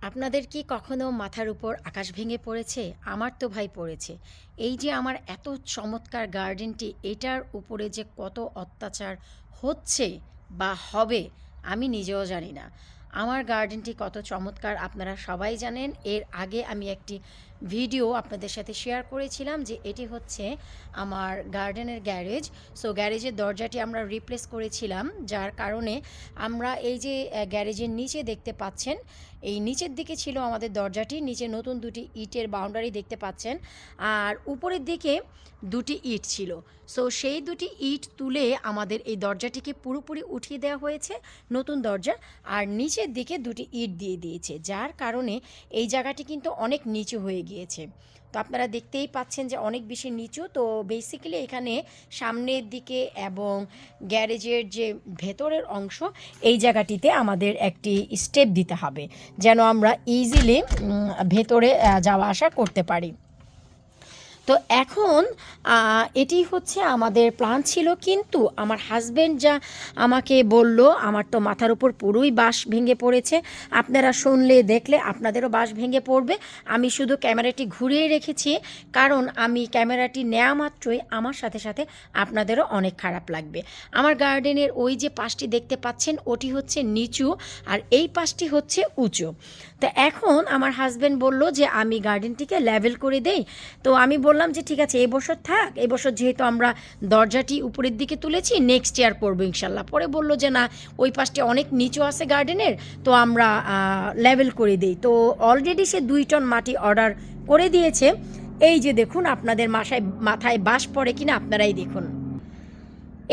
আপনাদের কি কখনো মাথার উপর আকাশ ভেঙে পড়েছে? আমার তো ভাই পড়েছে। এই যে আমার এত চমৎকার গার্ডেনটি, এটার উপরে যে কত অত্যাচার হচ্ছে বা হবে আমি নিজেও জানি না। আমার গার্ডেনটি কত চমৎকার আপনারা সবাই জানেন। এর আগে আমি একটি ভিডিও আপনাদের সাথে শেয়ার করেছিলাম যে এটি হচ্ছে আমার গার্ডেনের গ্যারেজ। সো গ্যারেজের দরজাটি আমরা রিপ্লেস করেছিলাম, যার কারণে আমরা এই যে গ্যারেজের নিচে দেখতে পাচ্ছেন, এই নিচের দিকে ছিল আমাদের দরজাটি, নিচে নতুন দুটি ইটের বাউন্ডারি দেখতে পাচ্ছেন, আর উপরের দিকে দুটি ইট ছিল। সো সেই দুটি ইট তুলে আমাদের এই দরজাটিকে পুরোপুরি উঠিয়ে দেওয়া হয়েছে, নতুন দরজা। আর নিচের দিকে দুটি ইট দিয়ে দিয়েছে, যার কারণে এই জায়গাটি কিন্তু অনেক নিচু হয়ে গিয়েছে। তো আপনারা দেখতেই পাচ্ছেন যে অনেক বেশি নিচু। তো বেসিক্যালি এখানে সামনের দিকে এবং গ্যারেজের যে ভেতরের অংশ, এই জায়গাটিতে আমাদের একটি স্টেপ দিতে হবে যেন আমরা ইজিলি ভেতরে যাওয়া আসা করতে পারি। তো এখন এটি হচ্ছে আমাদের প্ল্যান ছিল, কিন্তু আমার হাজব্যান্ড যা আমাকে বলল, আমার তো মাথার উপর পুরোই বাঁশ ভেঙে পড়েছে। আপনারা শুনলে দেখলে আপনাদেরও বাঁশ ভেঙে পড়বে। আমি শুধু ক্যামেরাটি ঘুরিয়ে রেখেছি, কারণ আমি ক্যামেরাটি নেওয়া মাত্রই আমার সাথে সাথে আপনাদেরও অনেক খারাপ লাগবে। আমার গার্ডেনের ওই যে পাশটি দেখতে পাচ্ছেন, ওটি হচ্ছে নিচু আর এই পাশটি হচ্ছে উঁচু। তো এখন আমার হাজব্যান্ড বলল যে আমি গার্ডেনটিকে লেভেল করে দেই। তো আমি বললাম যে ঠিক আছে, এবছর থাক, এবছর যেহেতু আমরা দরজাটি উপরের দিকে তুলেছি, নেক্সট ইয়ার করবো ইনশাল্লাহ। পরে বলল যে না, ওই পাশটি অনেক নিচু আছে গার্ডেনের, তো আমরা লেভেল করে দিই। তো অলরেডি সে 2 টন মাটি অর্ডার করে দিয়েছে। এই যে দেখুন, আপনাদের মাথায় বাঁশ পড়ে কিনা আপনারাই দেখুন।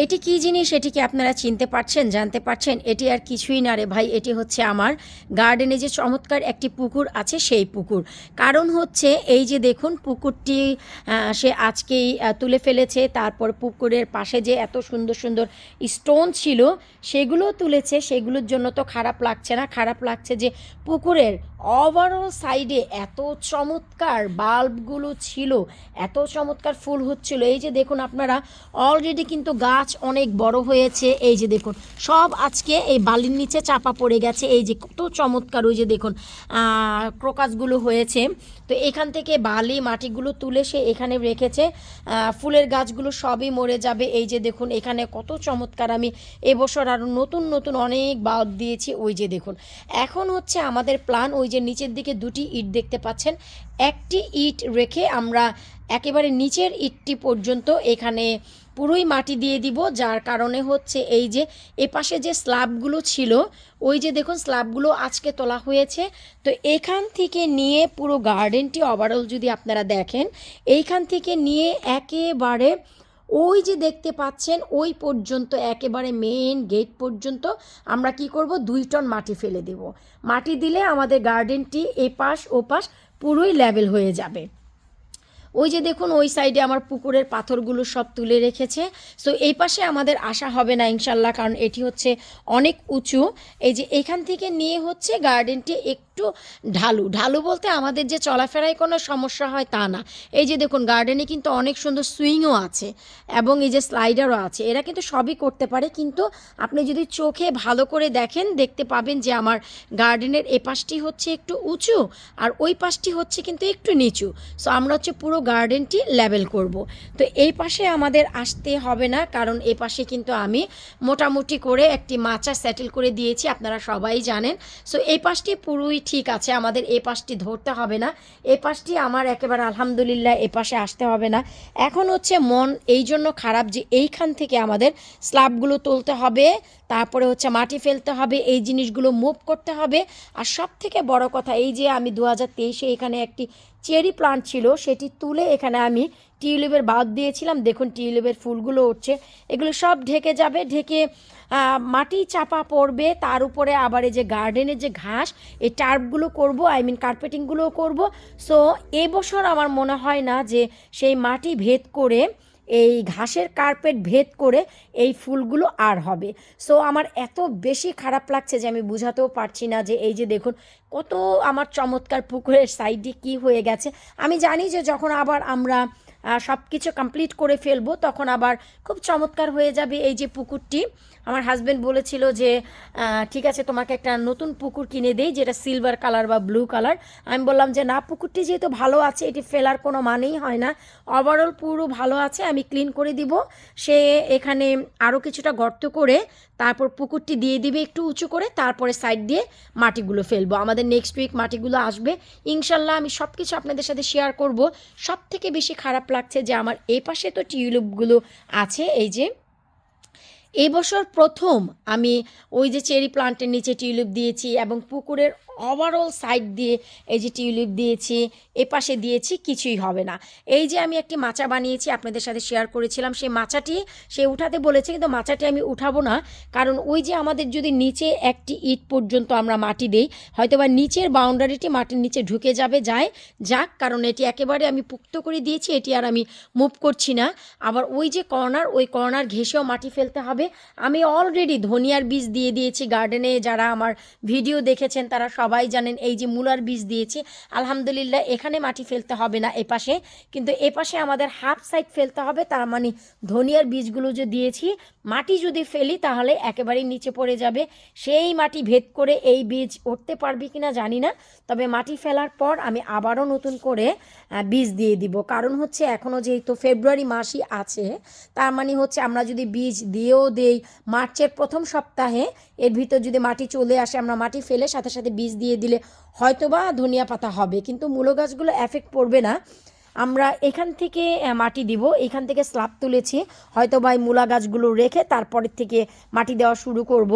এটি কী জিনিস, এটি কি আপনারা চিনতে পারছেন, জানতে পারছেন? এটি আর কিছুই না রে ভাই, এটি হচ্ছে আমার গার্ডেনে যে চমৎকার একটি পুকুর আছে, সেই পুকুর। কারণ হচ্ছে এই যে দেখুন, পুকুরটি সে আজকেই তুলে ফেলেছে। তারপর পুকুরের পাশে যে এত সুন্দর সুন্দর স্টোন ছিল, সেগুলোও তুলেছে। সেগুলোর জন্য তো খারাপ লাগছে না, খারাপ লাগছে যে পুকুরের ওভারঅল সাইডে এত চমৎকার বাল্বগুলো ছিল, এত চমৎকার ফুল হচ্ছিল। এই যে দেখুন আপনারা, অলরেডি কিন্তু গাছ অনেক বড় হয়েছে। এই যে দেখুন, সব আজকে এই বালির নিচে চাপা পড়ে গেছে। এই যে কত চমৎকার, ওই যে দেখুন ক্রোকাসগুলো হয়েছে। তো এখান থেকে বালি মাটিগুলো তুলে সে এখানে রেখেছে। ফুলের গাছগুলো সবই মরে যাবে। এই যে দেখুন, এখানে কত চমৎকার আমি এবছর আরও নতুন নতুন অনেক বাল্ব দিয়েছি। ওই যে দেখুন, এখন হচ্ছে আমাদের প্ল্যান, ওই যে নিচের দিকে দুটি ইট দেখতে পাচ্ছেন, একটি ইট রেখে আমরা একেবারে নিচের ইটটি পর্যন্ত এখানে পুরোই মাটি দিয়ে দিব। যার কারণে হচ্ছে এই যে এপাশে যে স্ল্যাবগুলো ছিল, ওই যে দেখুন স্ল্যাবগুলো আজকে তোলা হয়েছে। তো এখান থেকে নিয়ে পুরো গার্ডেনটি ওভারঅল যদি আপনারা দেখেন, এইখান থেকে নিয়ে একেবারে ওই যে দেখতে পাচ্ছেন ওই পর্যন্ত, একেবারে মেন গেট পর্যন্ত আমরা কি করব, 2 টন মাটি ফেলে দেব। মাটি দিলে আমাদের গার্ডেনটি এপাশ ওপাশ পুরোই লেভেল হয়ে যাবে। ওই যে দেখুন, ওই সাইডে আমার পুকুরের পাথরগুলো সব তুলে রেখেছে। সো এই পাশে আমাদের আসা হবে না ইনশাল্লাহ, কারণ এটি হচ্ছে অনেক উঁচু। এই যে এখান থেকে নিয়ে হচ্ছে গার্ডেনটি একটু ঢালু। ঢালু বলতে আমাদের যে চলাফেরায় কোনো সমস্যা হয় তা না। এই যে দেখুন, গার্ডেনে কিন্তু অনেক সুন্দর সুইংও আছে এবং এই যে স্লাইডারও আছে। এরা কিন্তু সবই করতে পারে, কিন্তু আপনি যদি চোখে ভালো করে দেখেন, দেখতে পাবেন যে আমার গার্ডেনের এ পাশটি হচ্ছে একটু উঁচু আর ওই পাশটি হচ্ছে কিন্তু একটু নিচু। সো আমরা হচ্ছে পুরো গার্ডেনটি লেভেল করব। তো এই পাশে আমাদের আসতে হবে না, কারণ এই পাশে কিন্তু আমি মোটামুটি করে একটি মাচা সেটেল করে দিয়েছি, আপনারা সবাই জানেন। সো এই পাশটি পুরোই ঠিক আছে, আমাদের এই পাশটি ধরতে হবে না। এই পাশটি আমার একেবারে আলহামদুলিল্লাহ, এ পাশে আসতে হবে না। এখন হচ্ছে মন এই জন্য খারাপ যে এইখান থেকে আমাদের স্ল্যাবগুলো তুলতে হবে, তারপরে হচ্ছে মাটি ফেলতে হবে, এই জিনিসগুলো মুভ করতে হবে। আর সব থেকে বড় কথা, এই যে আমি 2023-এ এখানে একটি চেরি প্লান্ট ছিল, সেটি তুলে এখানে আমি টিউলিপের বাদ দিয়েছিলাম। দেখুন টিউলিপের ফুলগুলো উঠছে, এগুলো সব ঢেকে যাবে, ঢেকে মাটি চাপা পড়বে। তার উপরে আবার এই যে গার্ডেনের যে ঘাস, এই টার্পগুলো করব, কার্পেটিংগুলোও করব। সো এবছর আমার মনে হয় না যে সেই মাটি ভেদ করে, এই ঘাসের কার্পেট ভেদ করে এই ফুলগুলো আর হবে। সো আমার এত বেশি খারাপ লাগছে যে আমি বুঝাতেও পারছি না। যে এই যে দেখুন, কত আমার চমৎকার পুকুরের সাইডে কি হয়ে গেছে। আমি জানি যে যখন আবার আমরা সব কিছু কমপ্লিট করে ফেলবো, তখন আবার খুব চমৎকার হয়ে যাবে এই যে পুকুরটি। আমার হাজব্যান্ড বলেছিল যে ঠিক আছে তোমাকে একটা নতুন পুকুর কিনে দেই যেটা সিলভার কালার বা ব্লু কালার। আমি বললাম যে না, পুকুরটি যেহেতু ভালো আছে এটি ফেলার কোনো মানেই হয় না, ওভারঅল পুরো ভালো আছে, আমি ক্লিন করে দিব। সে এখানে আরও কিছুটা গর্ত করে তারপর পুকুরটি দিয়ে দিবে একটু উঁচু করে, তারপরে সাইড দিয়ে মাটিগুলো ফেলবো। আমাদের নেক্সট উইক মাটিগুলো আসবে ইনশাল্লাহ, আমি সব কিছু আপনাদের সাথে শেয়ার করব। সব থেকে বেশি খারাপ লাগছে যে আমার এই পাশে তো টিউলিপগুলো আছে, এই যে এই বছর প্রথম আমি ওই যে চেরি প্লান্টের নিচে টিউলিপ দিয়েছি এবং পুকুরের ওভারঅল সাইড দিয়ে এই যে টিউলিপ দিয়েছি, এপাশে দিয়েছি, কিছুই হবে না। এই যে আমি একটি মাচা বানিয়েছি আপনাদের সাথে শেয়ার করেছিলাম, সেই মাচাটি সে উঠাতে বলেছে, কিন্তু মাচাটি আমি উঠাবো না, কারণ ওই যে আমাদের যদি নিচে একটি ইট পর্যন্ত আমরা মাটি দেই, হয়তো বা নিচের বাউন্ডারিটি মাটির নিচে ঢুকে যাবে, যাক, কারণ এটি একেবারে আমি পুক্ত করে দিয়েছি, এটি আর আমি মুভ করছি না। আবার ওই যে কর্নার, ওই কর্নার ঘেঁষেও মাটি ফেলতে হবে। আমি অলরেডি ধনিয়ার বীজ দিয়ে দিয়েছি গার্ডেনে, যারা আমার ভিডিও দেখেছেন তারা সবাই জানেন। এই যে মূলার বীজ দিয়েছি, আলহামদুলিল্লাহ। এখানে মাটি ফেলতে হবে না এপাশে, কিন্তু এপাশে আমাদের হাফ সাইড ফেলতে হবে। তার মানে ধনিয়ার বীজগুলো যে দিয়েছি, মাটি যদি ফেলি তাহলে একেবারেই নিচে পড়ে যাবে। সেই মাটি ভেদ করে এই বীজ উঠতে পারবে কিনা জানি না, তবে মাটি ফেলার পর আমি আবারও নতুন করে বীজ দিয়ে দিব। কারণ হচ্ছে এখনও যেহেতু ফেব্রুয়ারি মাসই আছে, তার মানে হচ্ছে আমরা যদি বীজ দিয়েও দেই মার্চের প্রথম সপ্তাহে, এর ভিতর যদি মাটি চলে আসে, আমরা মাটি ফেলে সাথে সাথে বীজ দিয়ে দিলে হয়তোবা ধনিয়া পাতা হবে, কিন্তু মূলো গাছগুলো এফেক্ট পড়বে না। আমরা এখান থেকে মাটি দিব, এখান থেকে স্ল্যাব তুলেছি, হয়তো বা এই মূলা গাছগুলো রেখে তারপরের থেকে মাটি দেওয়া শুরু করব।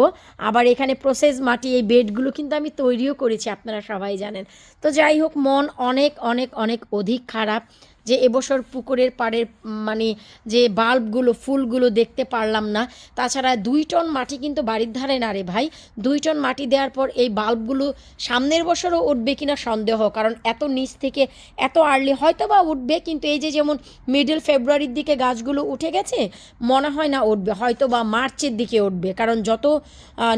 আবার এখানে প্রসেস মাটি, এই বেডগুলো কিন্তু আমি তৈরিও করেছি, আপনারা সবাই জানেন। তো যাই হোক, মন অনেক অনেক অনেক অধিক খারাপ যে এবছর পুকুরের পাড়ের মানে যে বাল্বগুলো, ফুলগুলো দেখতে পারলাম না। তাছাড়া 2 টন মাটি কিন্তু বাড়ির ধারে না রে ভাই, 2 টন মাটি দেওয়ার পর এই বাল্বগুলো সামনের বছরও উঠবে কিনা সন্দেহ, কারণ এত নিচ থেকে এত আর্লি হয়তো বা উঠবে, কিন্তু এই যে যেমন মিডল ফেব্রুয়ারির দিকে গাছগুলো উঠে গেছে, মনে হয় না উঠবে, হয়তো বা মার্চের দিকে উঠবে, কারণ যত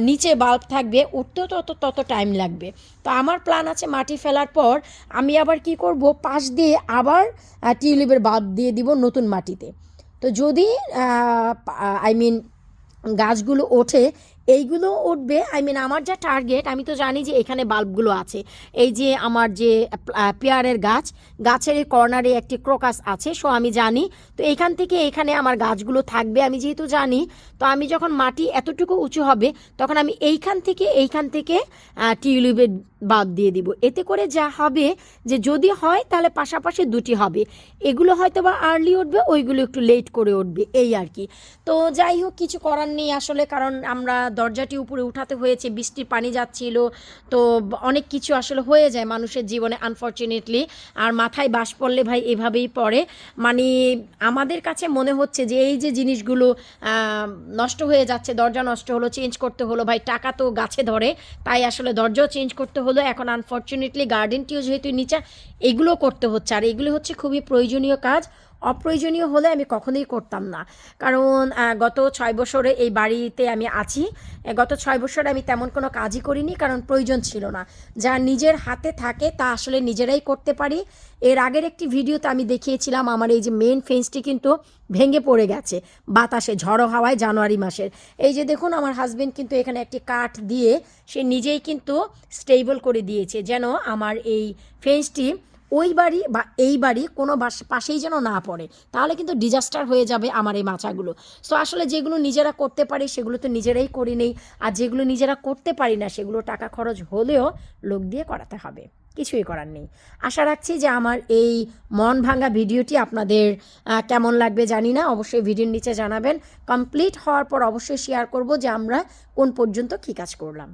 নিচে বাল্ব থাকবে উঠতেও তত টাইম লাগবে। তো আমার প্ল্যান আছে মাটি ফেলার পর আমি আবার কি করব, পাশ দিয়ে আবার টিউলিপের বাল্ব দিয়ে দিব নতুন মাটিতে। তো যদি গাছগুলো ওঠে, এইগুলো উঠবে, আমার যা টার্গেট, আমি তো জানি যে এখানে বাল্বগুলো আছে। এই যে আমার যে পেয়ারের গাছের এই কর্নারে একটি ক্রোকাস আছে, সো আমি জানি তো এইখান থেকে এখানে আমার গাছগুলো থাকবে, আমি যেহেতু জানি। তো আমি যখন মাটি এতটুকু উঁচু হবে, তখন আমি এইখান থেকে টিউলিপের বাল্ব দিয়ে দিব। এতে করে যা হবে যে যদি হয় তাহলে পাশাপাশি দুটি হবে, এগুলো হয়তো বা আর্লি উঠবে, ওইগুলো একটু লেট করে উঠবে, এই আর কি। তো যাই হোক, কিছু করার নেই আসলে, কারণ আমরা দরজাটি উপরে উঠাতে হয়েছে, বৃষ্টির পানি যাচ্ছিল, তো অনেক কিছু আসলে হয়ে যায় মানুষের জীবনে আনফর্চুনেটলি। আর মাথায় বাস পড়লে ভাই এভাবেই পড়ে। মানে আমাদের কাছে মনে হচ্ছে যে এই যে জিনিসগুলো নষ্ট হয়ে যাচ্ছে, দরজা নষ্ট হলো, চেঞ্জ করতে হলো, ভাই টাকা তো গাছে ধরে, তাই আসলে দরজাও চেঞ্জ করতে হলো। এখন আনফর্চুনেটলি গার্ডেনটিও যেহেতু নিচে, এগুলো করতে হচ্ছে, আর এগুলো হচ্ছে খুবই প্রয়োজনীয় কাজ। অপ্রয়োজনীয় হলে আমি কখনোই করতাম না, কারণ গত 6 বছরে এই বাড়িতে আমি আছি, গত 6 বছরে আমি তেমন কোনো কাজই করিনি, কারণ প্রয়োজন ছিল না। যা নিজের হাতে থাকে তা আসলে নিজেরাই করতে পারি। এর আগের একটি ভিডিওতে আমি দেখিয়েছিলাম আমার এই যে মেন ফেন্সটি কিন্তু ভেঙে পড়ে গেছে বাতাসে, ঝড়ো হাওয়ায়, জানুয়ারি মাসের। এই যে দেখুন, আমার হাজবেন্ড কিন্তু এখানে একটি কাঠ দিয়ে সে নিজেই কিন্তু স্টেবল করে দিয়েছে, যেন আমার এই ফেন্সটি ওই বাড়ি বা এই বাড়ি কোনো পাশেই যেন না পড়ে, তাহলে কিন্তু ডিজাস্টার হয়ে যাবে আমার এই মাচাগুলো। সো আসলে যেগুলো নিজেরা করতে পারি সেগুলো তো নিজেরাই করি নেই, আর যেগুলো নিজেরা করতে পারি না সেগুলো টাকা খরচ হলেও লোক দিয়ে করাতে হবে, কিছুই করার নেই। আশা রাখছি যে আমার এই মন ভাঙা ভিডিওটি আপনাদের কেমন লাগবে জানি না, অবশ্যই ভিডিওর নিচে জানাবেন। কমপ্লিট হওয়ার পর অবশ্যই শেয়ার করব যে আমরা কোন পর্যন্ত কী কাজ করলাম।